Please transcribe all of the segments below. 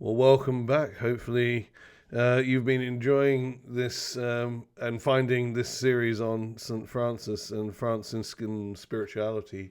Well, welcome back. Hopefully, you've been enjoying this and finding this series on St. Francis and Franciscan spirituality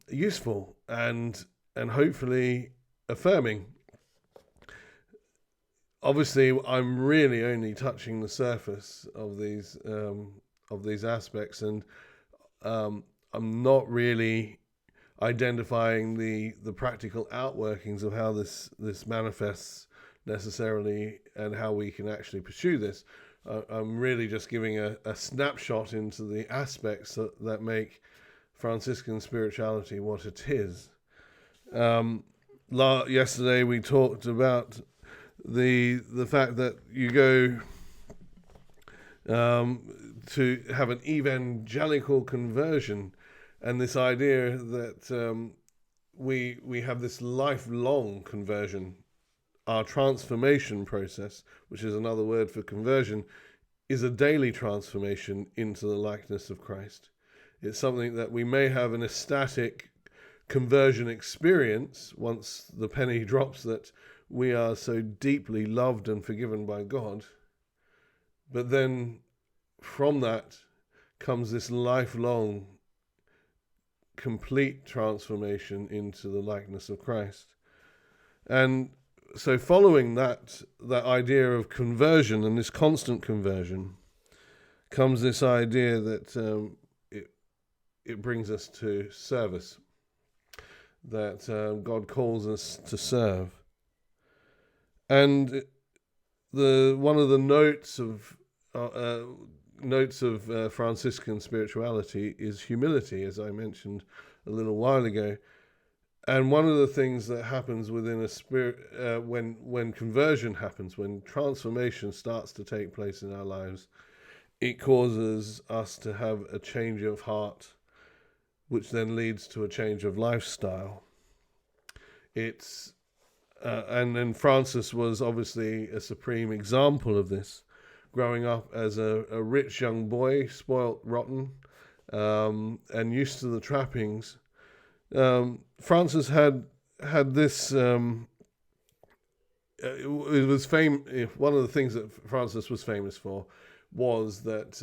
useful and hopefully affirming. Obviously, I'm really only touching the surface of these aspects, and I'm not really identifying the practical outworkings of how this manifests necessarily and how we can actually pursue this. I'm really just giving a snapshot into the aspects that make Franciscan spirituality what it is. Yesterday we talked about the fact that you go to have an evangelical conversion, and this idea that we have this lifelong conversion. Our transformation process, which is another word for conversion, is a daily transformation into the likeness of Christ. It's something that we may have an ecstatic conversion experience once the penny drops that we are so deeply loved and forgiven by God. But then from that comes this lifelong complete transformation into the likeness of Christ. And so following that idea of conversion and this constant conversion comes this idea that it brings us to service, that God calls us to serve. And one of the notes of Franciscan spirituality is humility, as I mentioned a little while ago. And one of the things that happens within a spirit, when conversion happens, when transformation starts to take place in our lives, it causes us to have a change of heart, which then leads to a change of lifestyle. And then Francis was obviously a supreme example of this, growing up as a rich young boy, spoilt rotten, and used to the trappings. Francis had this. It was one of the things that Francis was famous for was that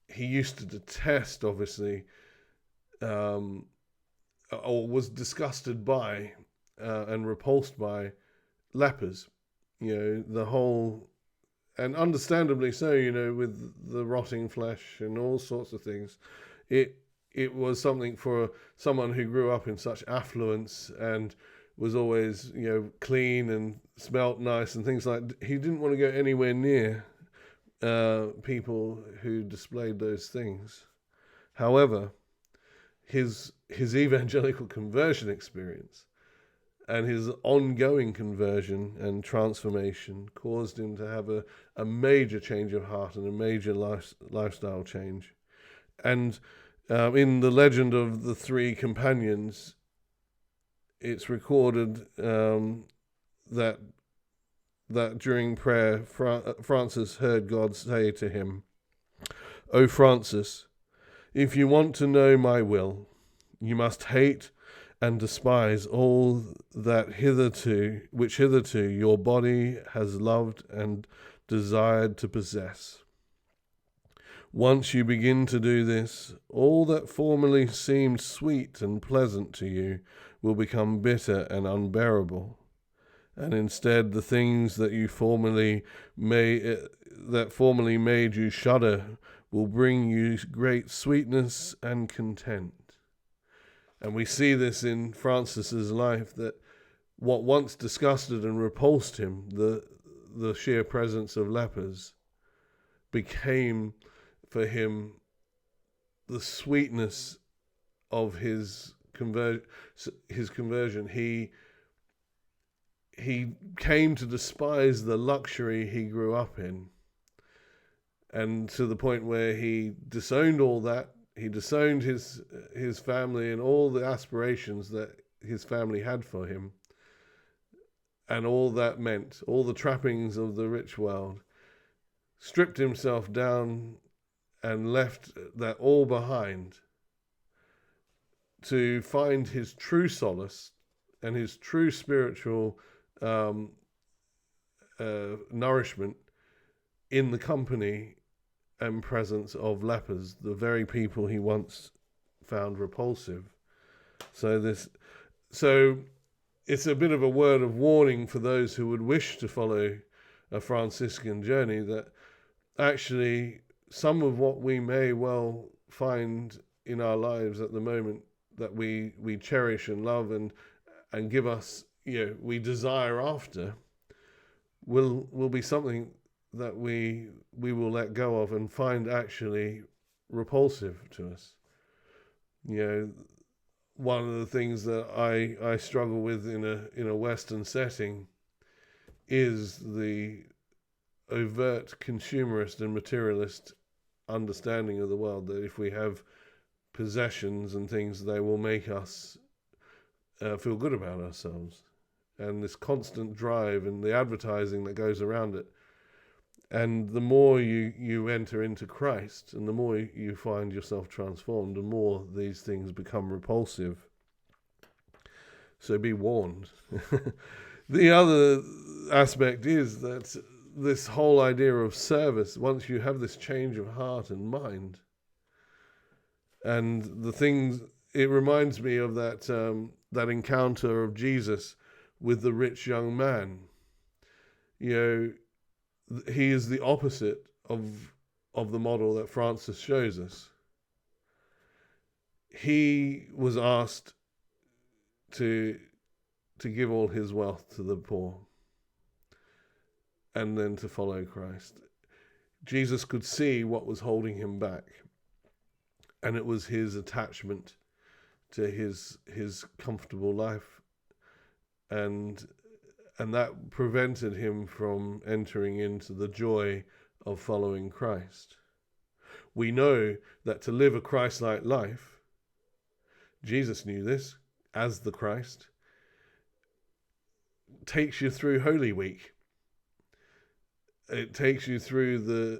he used to detest, obviously, or was disgusted by and repulsed by lepers. The whole, and understandably so. With the rotting flesh and all sorts of things, it was something for someone who grew up in such affluence and was always, clean and smelt nice and things like that. He didn't want to go anywhere near people who displayed those things. However, his evangelical conversion experience and his ongoing conversion and transformation caused him to have a major change of heart and a major lifestyle change. And in the legend of the three companions, it's recorded that during prayer, Francis heard God say to him, "O Francis, if you want to know my will, you must hate and despise all which hitherto your body has loved and desired to possess. Once you begin to do this, all that formerly seemed sweet and pleasant to you will become bitter and unbearable, and instead the things that formerly made you shudder will bring you great sweetness and content." And we see this in Francis's life, that what once disgusted and repulsed him, the sheer presence of lepers, became for him the sweetness of his conversion. He came to despise the luxury he grew up in, and to the point where he disowned all that. He disowned his family and all the aspirations that his family had for him, and all that meant, all the trappings of the rich world, stripped himself down and left that all behind to find his true solace and his true spiritual um, nourishment in the company and presence of lepers, the very people he once found repulsive. So it's a bit of a word of warning for those who would wish to follow a Franciscan journey, that actually some of what we may well find in our lives at the moment that we cherish and love and give us, we desire after, will be something that we will let go of and find actually repulsive to us. One of the things that I struggle with in a Western setting is the overt consumerist and materialist understanding of the world, that if we have possessions and things, they will make us feel good about ourselves. And this constant drive and the advertising that goes around it. And the more you enter into Christ and the more you find yourself transformed, the more these things become repulsive. So be warned. The other aspect is that this whole idea of service, once you have this change of heart and mind, and the things, it reminds me of that encounter of Jesus with the rich young man. He is the opposite of the model that Francis shows us. He was asked to give all his wealth to the poor and then to follow Christ. Jesus could see what was holding him back, and it was his attachment to his comfortable life, and that prevented him from entering into the joy of following Christ. We know that to live a Christ-like life, Jesus knew this as the Christ, takes you through Holy Week. It takes you through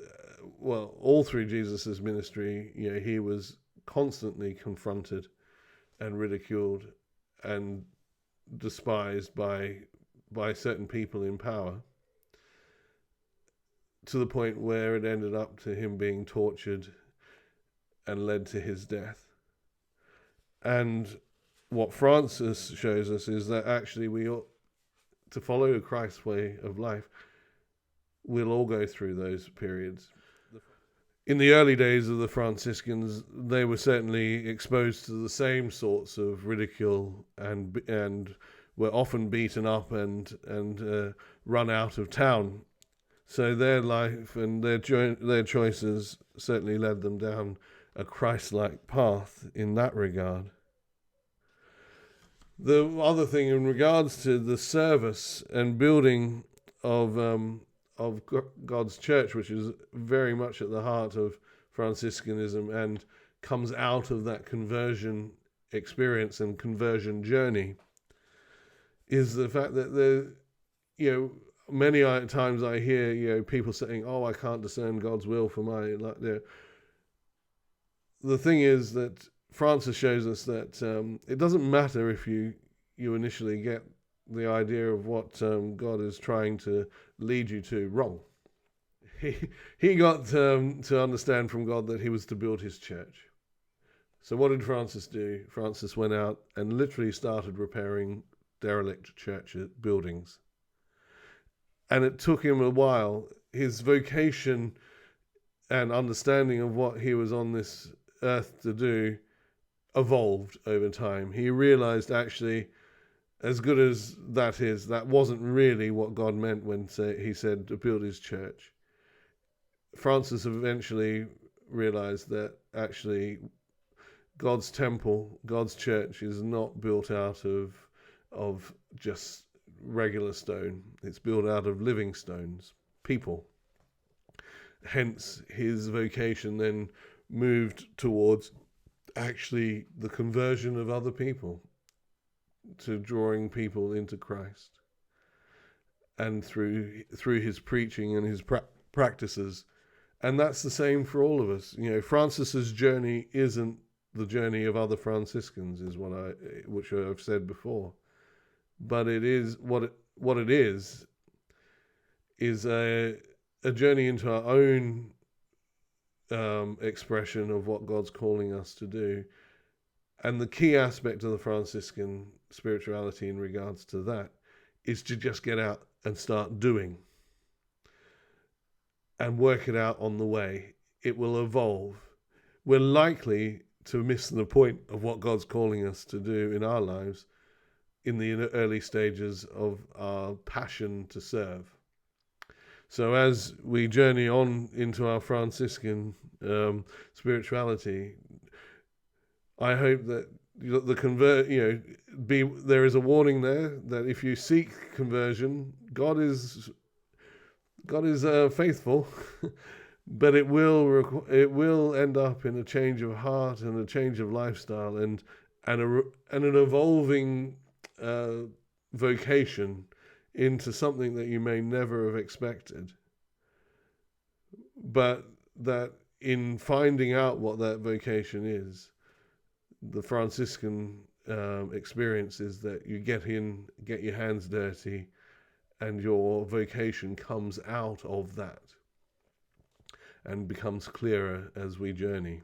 all through Jesus' ministry. He was constantly confronted and ridiculed and despised by certain people in power, to the point where it ended up to him being tortured and led to his death. And what Francis shows us is that actually we ought to follow Christ's way of life. We'll all go through those periods. In the early days of the Franciscans, they were certainly exposed to the same sorts of ridicule and were often beaten up and run out of town. So their life and their choices certainly led them down a Christ-like path in that regard. The other thing in regards to the service and building of God's church, which is very much at the heart of Franciscanism and comes out of that conversion experience and conversion journey, is the fact that many times I hear people saying, "Oh, I can't discern God's will for my life." The thing is that Francis shows us that it doesn't matter if you initially get the idea of what God is trying to lead you to wrong. He got to understand from God that he was to build his church. So what did Francis do? Francis went out and literally started repairing derelict church buildings. And it took him a while. His vocation and understanding of what he was on this earth to do evolved over time. He realized, actually, as good as that is, that wasn't really what God meant when he said to build his church. Francis eventually realized that actually God's temple, God's church, is not built out of just regular stone. It's built out of living stones, people. Hence, his vocation then moved towards actually the conversion of other people, to drawing people into Christ. And through his preaching and his practices. And that's the same for all of us. Francis's journey isn't the journey of other Franciscans, is which I've said before. But it is what it is a journey into our own expression of what God's calling us to do. And the key aspect of the Franciscan spirituality in regards to that is to just get out and start doing and work it out on the way. It will evolve. We're likely to miss the point of what God's calling us to do in our lives in the early stages of our passion to serve. So as we journey on into our Franciscan spirituality, I hope that there is a warning there that if you seek conversion, God is faithful, but it will end up in a change of heart and a change of lifestyle and an evolving vocation into something that you may never have expected. But that in finding out what that vocation is, the Franciscan experience is that you get your hands dirty, and your vocation comes out of that and becomes clearer as we journey.